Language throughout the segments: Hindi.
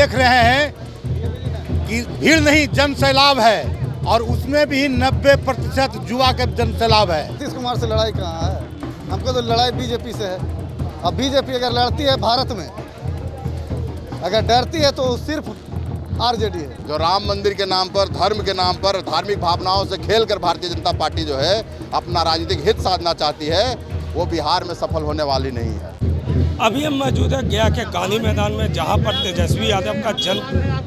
देख रहे हैं कि भीड़ नहीं जन सैलाब है, और उसमें भी 90% युवा के जन सैलाब है। नीतीश कुमार से लड़ाई कहाँ है? हमको तो लड़ाई बीजेपी से है। अब बीजेपी अगर लड़ती है भारत में, अगर डरती है तो सिर्फ आरजेडी है। जो राम मंदिर के नाम पर, धर्म के नाम पर, धार्मिक भावनाओं से खेलकर भारतीय जनता पार्टी जो है अपना राजनीतिक हित साधना चाहती है, वो बिहार में सफल होने वाली नहीं है। अभी हम मौजूद है गया के गांधी मैदान में, जहां पर तेजस्वी यादव का जन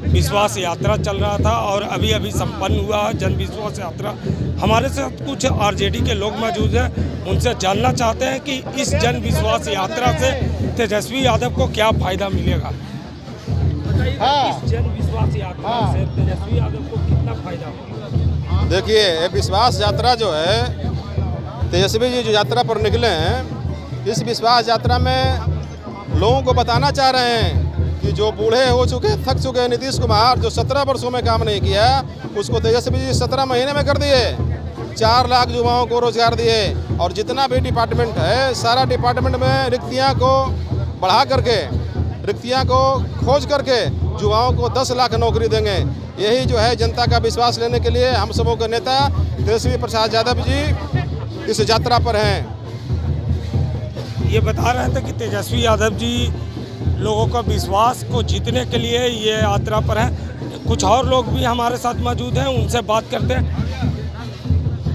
विश्वास यात्रा चल रहा था और अभी अभी संपन्न हुआ है जन विश्वास यात्रा। हमारे साथ कुछ आरजेडी के लोग मौजूद हैं, उनसे जानना चाहते हैं कि इस जन विश्वास यात्रा से तेजस्वी यादव को क्या फायदा मिलेगा। इस जन विश्वास यात्रा से तेजस्वी यादव को कितना फायदा होगा? देखिए, ये विश्वास यात्रा जो है, तेजस्वी जी जो यात्रा पर निकले हैं, इस विश्वास यात्रा में लोगों को बताना चाह रहे हैं कि जो बूढ़े हो चुके, थक चुके हैं नीतीश कुमार, जो 17 वर्षों में काम नहीं किया, उसको तेजस्वी जी 17 महीने में कर दिए। 4 लाख युवाओं को रोजगार दिए, और जितना भी डिपार्टमेंट है, सारा डिपार्टमेंट में रिक्तियां को बढ़ा करके, रिक्तियां को खोज करके युवाओं को 10 लाख नौकरी देंगे। यही जो है जनता का विश्वास लेने के लिए हम सबों के नेता तेजस्वी प्रसाद यादव जी इस यात्रा पर हैं। ये बता रहे थे कि तेजस्वी यादव जी लोगों का विश्वास को जीतने के लिए ये यात्रा पर हैं। कुछ और लोग भी हमारे साथ मौजूद हैं, उनसे बात करते हैं।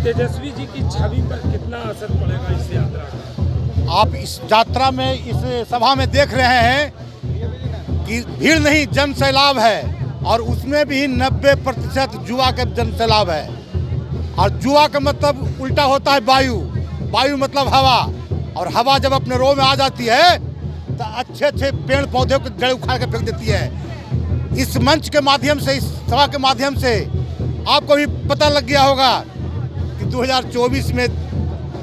तेजस्वी जी की छवि पर कितना असर पड़ेगा इस यात्रा का? आप इस यात्रा में, इस सभा में देख रहे हैं कि भीड़ नहीं जन सैलाब है, और उसमें भी 90% युवा के जन सैलाब है। और युवा का मतलब उल्टा होता है वायु, वायु मतलब हवा, और हवा जब अपने रो में आ जाती है तो अच्छे अच्छे पेड़ पौधे को जड़ उखाड़ के फेंक देती है। इस मंच के माध्यम से, इस सभा के माध्यम से आपको भी पता लग गया होगा कि 2024 में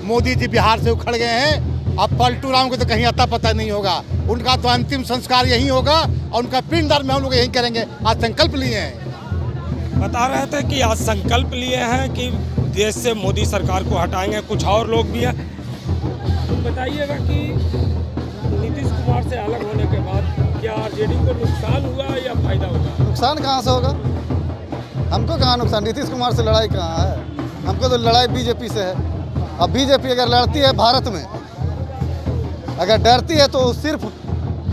मोदी जी बिहार से उखड़ गए हैं। अब पलटू राम को तो कहीं अता पता नहीं होगा, उनका तो अंतिम संस्कार यहीं होगा, और उनका पिंडदान में हम लोग यहीं करेंगे। आज संकल्प लिए हैं। बता रहे थे कि आज संकल्प लिए हैं कि देश से मोदी सरकार को हटाएंगे। कुछ और लोग भी हैं, तो बताइएगा कि नीतीश कुमार से अलग होने के बाद क्या आरजेडी को नुकसान हुआ या फायदा होगा? नुकसान कहाँ से होगा? हमको कहाँ नुकसान? नीतीश कुमार से लड़ाई कहाँ है? हमको तो लड़ाई बीजेपी से है। अब बीजेपी अगर लड़ती है भारत में, अगर डरती है तो सिर्फ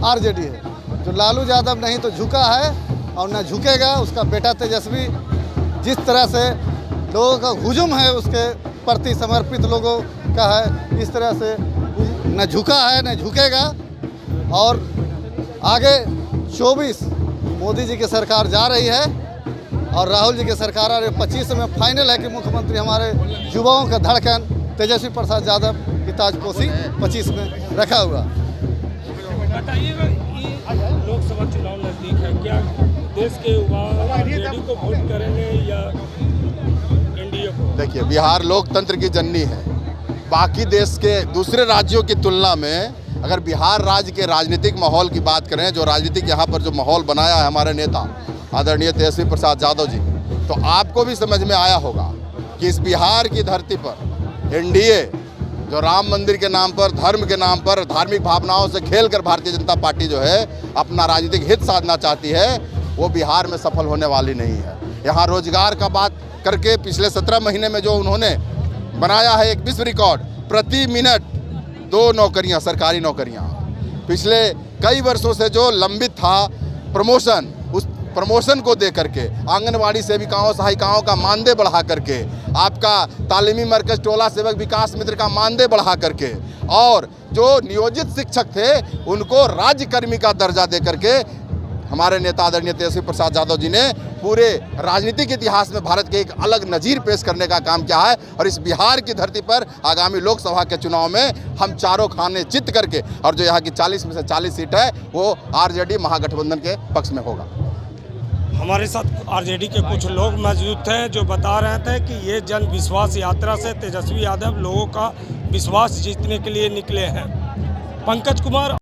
आरजेडी है। जो लालू यादव नहीं तो झुका है और न झुकेगा। उसका बेटा तेजस्वी जिस तरह से लोगों का हुजूम है, उसके प्रति समर्पित लोगों का है, इस तरह से न झुका है न झुकेगा। और आगे 24 मोदी जी की सरकार जा रही है, और राहुल जी की सरकार आ रही है। 25 में फाइनल है कि मुख्यमंत्री हमारे युवाओं का धड़कन तेजस्वी प्रसाद यादव की ताजपोशी 25 में रखा हुआ। बताइएगा, ये लोकसभा चुनाव नजदीक है, क्या देश के युवा आरजेडी को वोट करेंगे या एनडीए को? देखिए, बिहार लोकतंत्र की जननी है। बाकी देश के दूसरे राज्यों की तुलना में अगर बिहार राज्य के राजनीतिक माहौल की बात करें, जो राजनीतिक यहाँ पर जो माहौल बनाया है हमारे नेता आदरणीय तेजस्वी प्रसाद यादव जी, तो आपको भी समझ में आया होगा कि इस बिहार की धरती पर एनडीए जो राम मंदिर के नाम पर, धर्म के नाम पर, धार्मिक भावनाओं से खेलकर भारतीय जनता पार्टी जो है अपना राजनीतिक हित साधना चाहती है, वो बिहार में सफल होने वाली नहीं है। यहाँ रोजगार का बात करके पिछले 17 महीने में जो उन्होंने बनाया है एक विश्व रिकॉर्ड, प्रति मिनट 2 नौकरियाँ, सरकारी नौकरियाँ। पिछले कई वर्षों से जो लंबित था प्रमोशन, उस प्रमोशन को दे करके, आंगनवाड़ी सेविकाओं सहायिकाओं का मानदेय बढ़ा करके, आपका तालीमी मरकज टोला सेवक विकास मित्र का मानदेय बढ़ा करके, और जो नियोजित शिक्षक थे उनको राज्यकर्मी का दर्जा दे करके हमारे नेता आदरणीय तेजस्वी प्रसाद यादव जी ने पूरे राजनीतिक इतिहास में भारत के एक अलग नज़ीर पेश करने का काम किया है। और इस बिहार की धरती पर आगामी लोकसभा के चुनाव में हम चारों खाने चित करके, और जो यहाँ की 40 में से 40 सीट है वो आरजेडी महागठबंधन के पक्ष में होगा। हमारे साथ आरजेडी के कुछ लोग मौजूद थे जो बता रहे थे कि ये जन विश्वास यात्रा से तेजस्वी यादव लोगों का विश्वास जीतने के लिए निकले हैं। पंकज कुमार।